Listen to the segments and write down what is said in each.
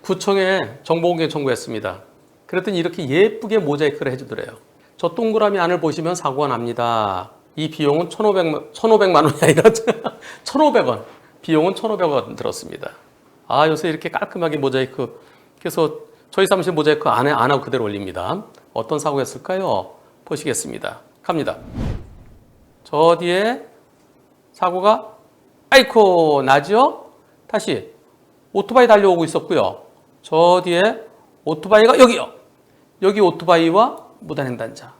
구청에 정보공개 청구했습니다. 그랬더니 이렇게 예쁘게 모자이크를 해주더래요. 저 동그라미 안을 보시면 사고가 납니다. 이 비용은 1,500만 원이 아니라 1,500원. 비용은 1,500원 들었습니다. 아, 요새 이렇게 깔끔하게 모자이크. 그래서 저희 사무실 모자이크 안 하고 그대로 올립니다. 어떤 사고였을까요? 보시겠습니다. 갑니다. 저 뒤에 사고가 아이코 나죠? 다시 오토바이 달려오고 있었고요. 저 뒤에 오토바이가 여기요. 여기 오토바이와 무단횡단자.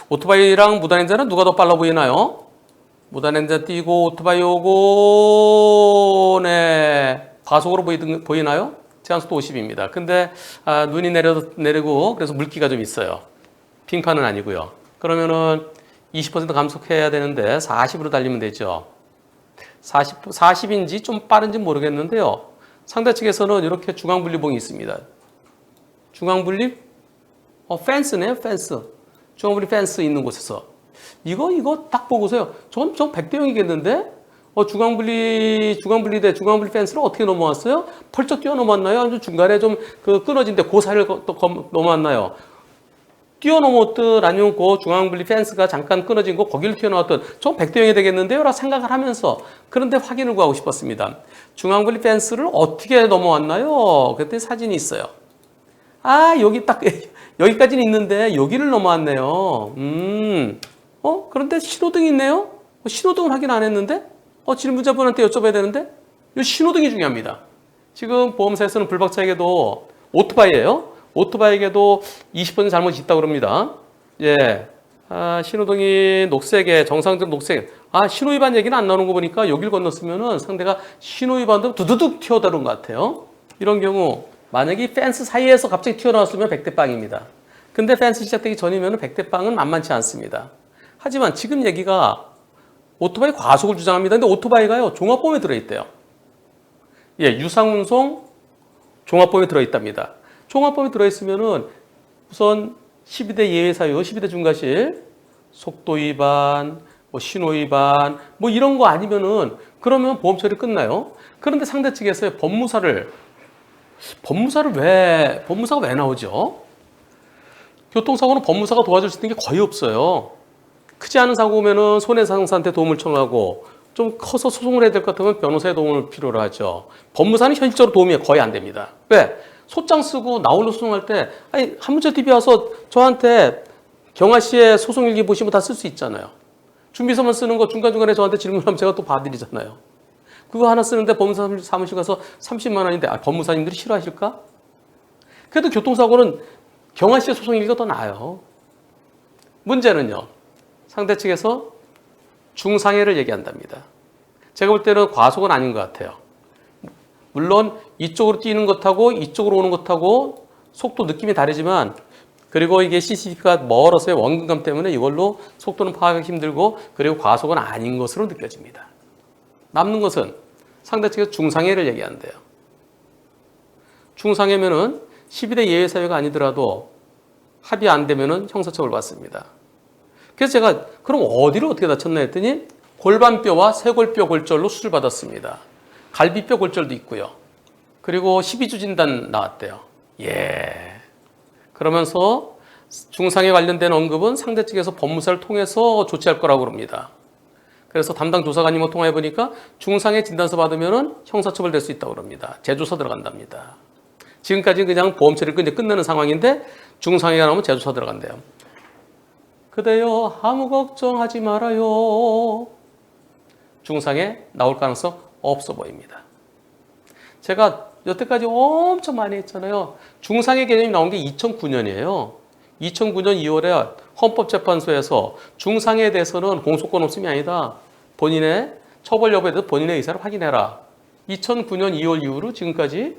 오토바이랑 무단횡단자는 누가 더 빨라 보이나요? 무단횡단자 뛰고 오토바이 오고 네 과속으로 보이나요? 제한속도 50입니다. 근데 눈이 내리고 그래서 물기가 좀 있어요. 빙판은 아니고요. 그러면은 20% 감속해야 되는데 40으로 달리면 되죠. 40인지 좀 빠른지 모르겠는데요. 상대 측에서는 이렇게 중앙분리봉이 있습니다. 중앙분리 펜스네요, 펜스. 중앙분리 펜스 있는 곳에서 이거 딱 보고서요. 전 100대 0이겠는데? 중앙분리 펜스를 어떻게 넘어왔어요? 펄쩍 뛰어넘었나요? 아니면 중간에 좀 끊어진데 그 사이를 또 넘어왔나요? 뛰어넘었든 아니면 그 중앙분리 펜스가 잠깐 끊어진 거 거기를 튀어나왔든 전 100대 0이 되겠는데요? 라고 생각을 하면서 그런데 확인을 구하고 싶었습니다. 중앙분리 펜스를 어떻게 넘어왔나요? 그때 사진이 있어요. 아, 여기 딱 여기까지는 있는데 여기를 넘어왔네요. 그런데 신호등이 있네요? 신호등을 확인 안 했는데? 질문자분한테 여쭤봐야 되는데? 이 신호등이 중요합니다. 지금 보험사에서는 불박차에게도 오토바이예요. 오토바이에게도 20% 잘못이 있다고 그럽니다. 예. 신호등이 녹색에, 정상적 녹색. 신호위반 얘기는 안 나오는 거 보니까 여길 건넜으면은 상대가 신호위반도 두두둑 튀어다른 것 같아요. 이런 경우, 만약에 이 펜스 사이에서 갑자기 튀어나왔으면 100대 빵입니다. 근데 펜스 시작되기 전이면 100대 빵은 만만치 않습니다. 하지만 지금 얘기가 오토바이 과속을 주장합니다. 근데 오토바이가요, 종합보험에 들어있대요. 예, 유상운송 종합보험에 들어있답니다. 종합보험에 들어있으면은 우선 12대 예외사유, 12대 중과실, 속도 위반, 신호 위반, 이런 거 아니면은 그러면 보험 처리 끝나요. 그런데 상대 측에서 법무사가 왜 나오죠? 교통사고는 법무사가 도와줄 수 있는 게 거의 없어요. 크지 않은 사고면은 손해상사한테 도움을 청하고 좀 커서 소송을 해야 될 것 같으면 변호사의 도움을 필요로 하죠. 법무사는 현실적으로 도움이 거의 안 됩니다. 왜? 소장 쓰고 나홀로 소송할 때 한문철TV 와서 저한테 경아 씨의 소송일기 보시면 다 쓸 수 있잖아요. 준비서만 쓰는 거 중간중간에 저한테 질문하면 제가 또 봐드리잖아요. 그거 하나 쓰는데 법무사 사무실 가서 30만 원인데 법무사님들이 싫어하실까? 그래도 교통사고는 경아 씨의 소송일기가 더 나아요. 문제는요. 상대 측에서 중상해를 얘기한답니다. 제가 볼 때는 과속은 아닌 것 같아요. 물론 이쪽으로 뛰는 것하고 이쪽으로 오는 것하고 속도 느낌이 다르지만 그리고 이게 CCTV가 멀어서의 원근감 때문에 이걸로 속도는 파악하기 힘들고 그리고 과속은 아닌 것으로 느껴집니다. 남는 것은 상대 측에서 중상해를 얘기하는데요. 중상해면은 12대 예외사유가 아니더라도 합의 안 되면은 형사처벌 받습니다. 그래서 제가 그럼 어디를 어떻게 다쳤나 했더니 골반뼈와 쇄골뼈 골절로 수술받았습니다. 갈비뼈 골절도 있고요. 그리고 12주 진단 나왔대요. 예. 그러면서 중상해 관련된 언급은 상대 측에서 법무사를 통해서 조치할 거라고 그럽니다. 그래서 담당 조사관님과 통화해 보니까 중상해 진단서 받으면 형사처벌 될 수 있다고 그럽니다. 재조사 들어간답니다. 지금까지 그냥 보험 처리를 이제 끝내는 상황인데 중상해가 나오면 재조사 들어간대요. 그대여 아무 걱정하지 말아요. 중상해 나올 가능성 없어 보입니다. 제가 여태까지 엄청 많이 했잖아요. 중상해 개념이 나온 게 2009년이에요. 2009년 2월에 헌법재판소에서 중상해에 대해서는 공소권 없음이 아니다. 본인의 처벌 여부에 대해서 본인의 의사를 확인해라. 2009년 2월 이후로 지금까지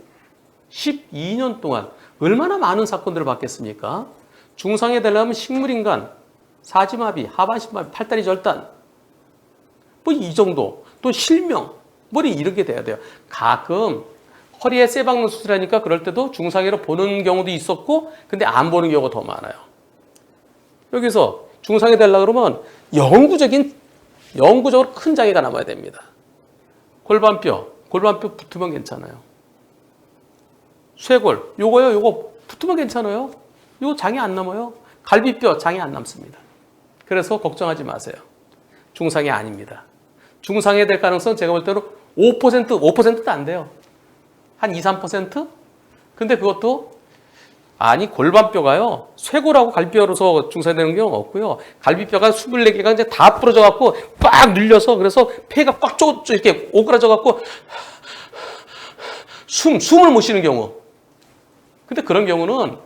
12년 동안 얼마나 많은 사건들을 받겠습니까? 중상해 되려면 식물인간, 사지마비, 하반신마비, 팔다리 절단 이 정도 또 실명 이렇게 돼야 돼요. 가끔 허리에 쇠 박는 수술하니까 그럴 때도 중상해로 보는 경우도 있었고 근데 안 보는 경우가 더 많아요. 여기서 중상해 되려고 그러면 영구적으로 큰 장애가 남아야 됩니다. 골반뼈 붙으면 괜찮아요. 쇄골, 요거 붙으면 괜찮아요. 요거 장애 안 남아요. 갈비뼈 장애 안 남습니다. 그래서 걱정하지 마세요. 중상해 아닙니다. 중상해 될 가능성 제가 볼 때는 5%도 안 돼요. 한 2, 3%? 근데 그것도 아니 골반뼈가요. 쇄골하고 갈비뼈로서 중상되는 경우는 없고요. 갈비뼈가 24개가 이제 다 부러져 갖고 빡 눌려서 그래서 폐가 꽉 이렇게 오그라져 갖고 숨을 못 쉬는 경우. 근데 그런 경우는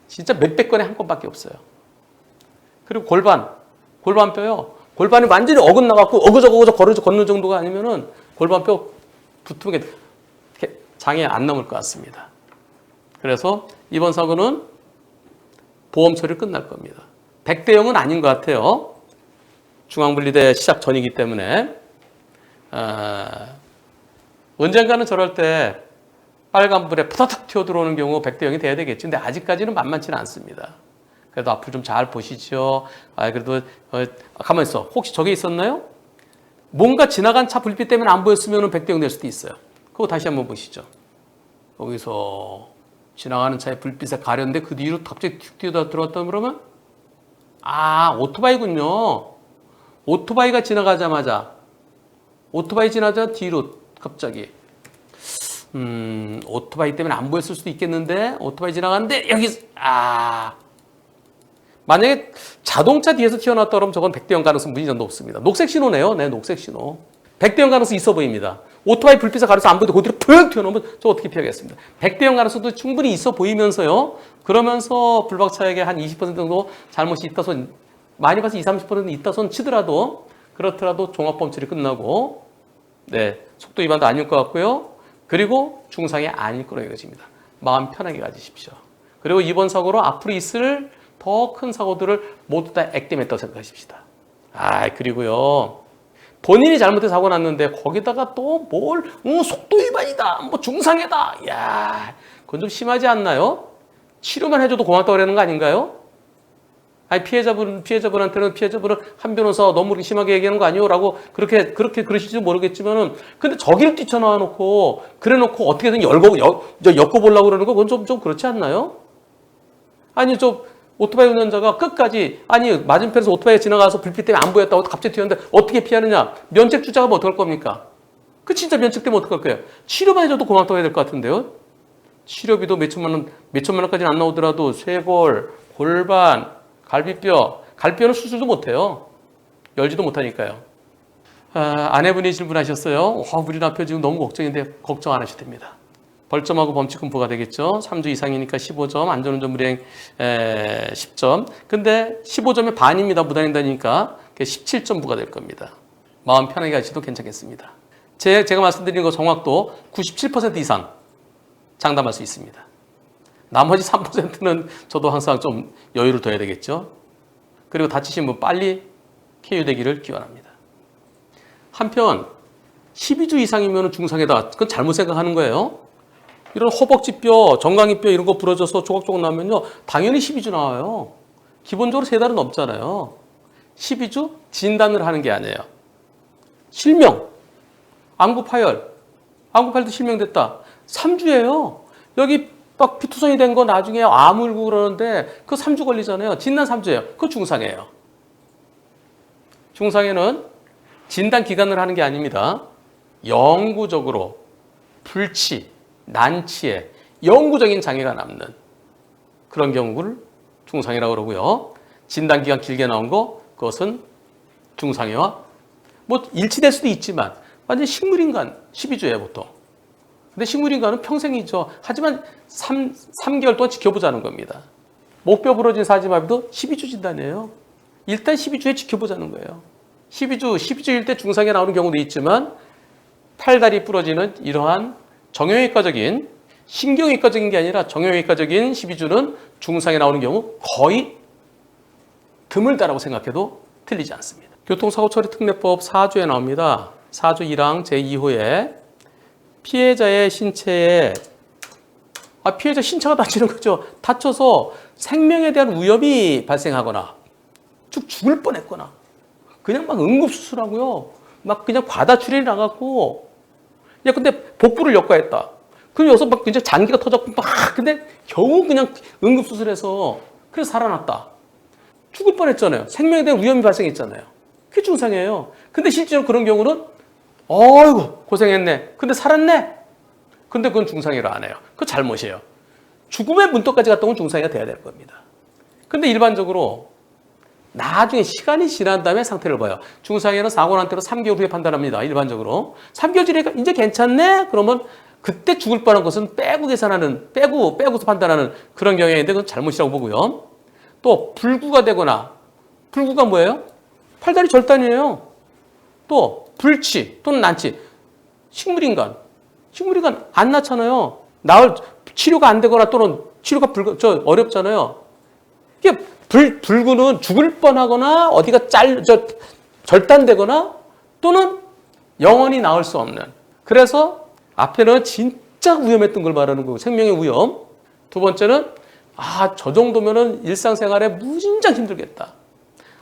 진짜 몇백 건에 한 건밖에 없어요. 그리고 골반뼈요. 골반이 완전히 어긋나갖고 어그저그저 걷는 정도가 아니면은 골반뼈 붙으면 장애 안 남을 것 같습니다. 그래서 이번 사고는 보험 처리 끝날 겁니다. 100대 0은 아닌 것 같아요. 중앙분리대 시작 전이기 때문에. 언젠가는 저럴 때 빨간불에 푸다닥 튀어들어오는 경우 100대 0이 돼야 되겠지. 근데 아직까지는 만만치는 않습니다. 그래도 앞을 좀 잘 보시죠. 그래도 가만히 있어. 혹시 저게 있었나요? 뭔가 지나간 차 불빛 때문에 안 보였으면 100대 0 될 수도 있어요. 그거 다시 한번 보시죠. 여기서 지나가는 차에 불빛에 가렸는데 그 뒤로 갑자기 툭 뛰어 들어왔다 그러면 오토바이군요. 오토바이가 지나가자마자 뒤로 갑자기 오토바이 때문에 안 보였을 수도 있겠는데 오토바이 지나가는데 여기 만약에 자동차 뒤에서 튀어나왔다 그러면 저건 100대 0 가능성 무진장도 없습니다. 녹색 신호네요. 네, 녹색 신호. 100대 0 가능성 있어 보입니다. 오토바이 불빛에 가려서 안 보이는데 그대로 푹 튀어나오면 저 어떻게 피하겠습니다. 100대 0 가능성도 충분히 있어 보이면서요. 그러면서 불박차에게 한 20% 정도 잘못이 있다 손, 많이 봐서 20, 30% 있다 손 치더라도 그렇더라도 종합범죄이 끝나고 속도 위반도 아닐 것 같고요. 그리고 중상이 아닐 거로 여겨집니다. 마음 편하게 가지십시오. 그리고 이번 사고로 앞으로 있을 더 큰 사고들을 모두 다 액땜했다고 생각하십시다. 그리고요. 본인이 잘못해서 사고 났는데 거기다가 또 속도 위반이다. 중상해다. 그건 좀 심하지 않나요? 치료만 해줘도 고맙다고 그러는 거 아닌가요? 피해자분은 한 변호사 너무 그렇게 심하게 얘기하는 거 아니요? 라고 그렇게 그러실지도 모르겠지만은 근데 저기를 뛰쳐나와 놓고 그래 놓고 어떻게든 엮어보려고 그러는 거 그건 좀 그렇지 않나요? 오토바이 운전자가 끝까지 맞은편에서 오토바이가 지나가서 불빛 때문에 안 보였다고 갑자기 튀었는데 어떻게 피하느냐? 면책 주자가 어떡할 겁니까? 그 진짜 면책 때문에 어떡할 거예요? 치료만 해줘도 고맙다고 해야 될 것 같은데요? 치료비도 몇천만 원까지는 안 나오더라도 쇄골, 골반, 갈비뼈는 수술도 못해요. 열지도 못하니까요. 아내분이 질문하셨어요. 우리 남편 지금 너무 걱정인데 걱정 안 하셔도 됩니다. 벌점하고 범칙금 부과 되겠죠. 3주 이상이니까 15점, 안전운전 불이행 10점. 근데 15점의 반입니다. 무단횡단이니까 17점 부과될 겁니다. 마음 편하게 하셔도 괜찮겠습니다. 제가 말씀드린 거 정확도 97% 이상 장담할 수 있습니다. 나머지 3%는 저도 항상 좀 여유를 둬야 되겠죠. 그리고 다치신 분 빨리 쾌유되기를 기원합니다. 한편 12주 이상이면 중상해다. 그건 잘못 생각하는 거예요. 이런 허벅지뼈, 정강이뼈 이런 거 부러져서 조각조각 나면요. 당연히 12주 나와요. 기본적으로 3달은 넘잖아요. 12주 진단을 하는 게 아니에요. 실명, 안구파열도 실명됐다. 3주예요. 여기 막 피투성이 된 거 나중에 아물고 그러는데 그거 3주 걸리잖아요. 진단 3주예요. 그거 중상해요. 중상해는 진단 기간을 하는 게 아닙니다. 영구적으로 불치, 난치에 영구적인 장애가 남는 그런 경우를 중상해라고 그러고요. 진단 기간 길게 나온 거 그것은 중상해와 일치될 수도 있지만 완전 식물인간 12주예요 보통. 근데 식물인간은 평생이죠. 하지만 3개월 동안 지켜보자는 겁니다. 목뼈 부러진 사지마비도 12주 진단이에요. 일단 12주에 지켜보자는 거예요. 12주일 때 중상해 나오는 경우도 있지만 팔다리 부러지는 이러한 정형외과적인 신경외과적인 게 아니라 정형외과적인 12주는 중상해 나오는 경우 거의 드물다라고 생각해도 틀리지 않습니다. 교통사고처리특례법 4조에 나옵니다. 4조 1항 제2호에 피해자의 신체에 피해자 신체가 다치는 거죠. 다쳐서 생명에 대한 위협이 발생하거나 죽을 뻔했거나 그냥 막 응급수술하고요. 막 그냥 과다 출혈이 나갔고 근데 복부를 역과했다. 그럼 여기서 막 이제 잔기가 터졌고 막 근데 겨우 그냥 응급수술해서 그래서 살아났다. 죽을 뻔했잖아요. 생명에 대한 위험이 발생했잖아요. 그게 증상이에요. 근데 실제로 그런 경우는 어이구 고생했네. 근데 살았네. 근데 그건 중상이라 안 해요. 그거 잘못이에요. 죽음의 문턱까지 갔다 오면 중상이가 돼야 될 겁니다. 근데 일반적으로 나중에 시간이 지난 다음에 상태를 봐요. 중상에는 사고 난 때로 3개월 후에 판단합니다. 일반적으로. 3개월 지나니까 이제 괜찮네? 그러면 그때 죽을 뻔한 것은 빼고 계산하는, 빼고서 판단하는 그런 경향인데 그건 잘못이라고 보고요. 또 불구가 되거나, 불구가 뭐예요? 팔다리 절단이에요. 또 불치 또는 난치. 식물인간 안 낳잖아요. 치료가 안 되거나 또는 치료가 어렵잖아요. 이게 불구는 죽을 뻔하거나 어디가 절단되거나 또는 영원히 나을 수 없는. 그래서 앞에는 진짜 위험했던 걸 말하는 거고 생명의 위험. 두 번째는 저 정도면은 일상생활에 무진장 힘들겠다.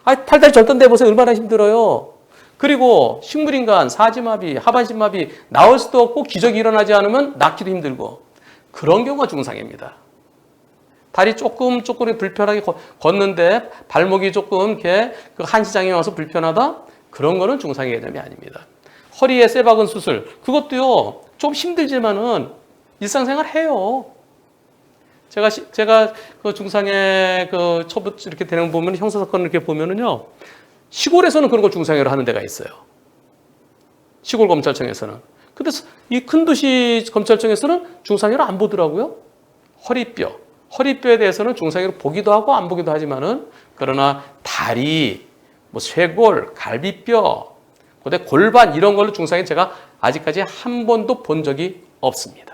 팔다리 절단돼 보세요. 얼마나 힘들어요. 그리고 식물인간, 사지마비, 하반신마비 나올 수도 없고 기적이 일어나지 않으면 낫기도 힘들고 그런 경우가 중상입니다. 다리 조금 불편하게 걷는데 발목이 조금 이렇게 한시장에 와서 불편하다? 그런 거는 중상의 개념이 아닙니다. 허리에 쇠박은 수술, 그것도요, 좀 힘들지만은 일상생활 해요. 제가 그 중상의 그 처분 이렇게 되는 거 보면 형사사건을 이렇게 보면은요, 시골에서는 그런 걸 중상회로 하는 데가 있어요. 시골 검찰청에서는. 근데 이 큰 도시 검찰청에서는 중상회로 안 보더라고요. 허리뼈에 대해서는 중상회로 보기도 하고 안 보기도 하지만은 그러나 다리, 뭐 쇄골, 갈비뼈, 그다음에 골반 이런 걸로 중상회 제가 아직까지 한 번도 본 적이 없습니다.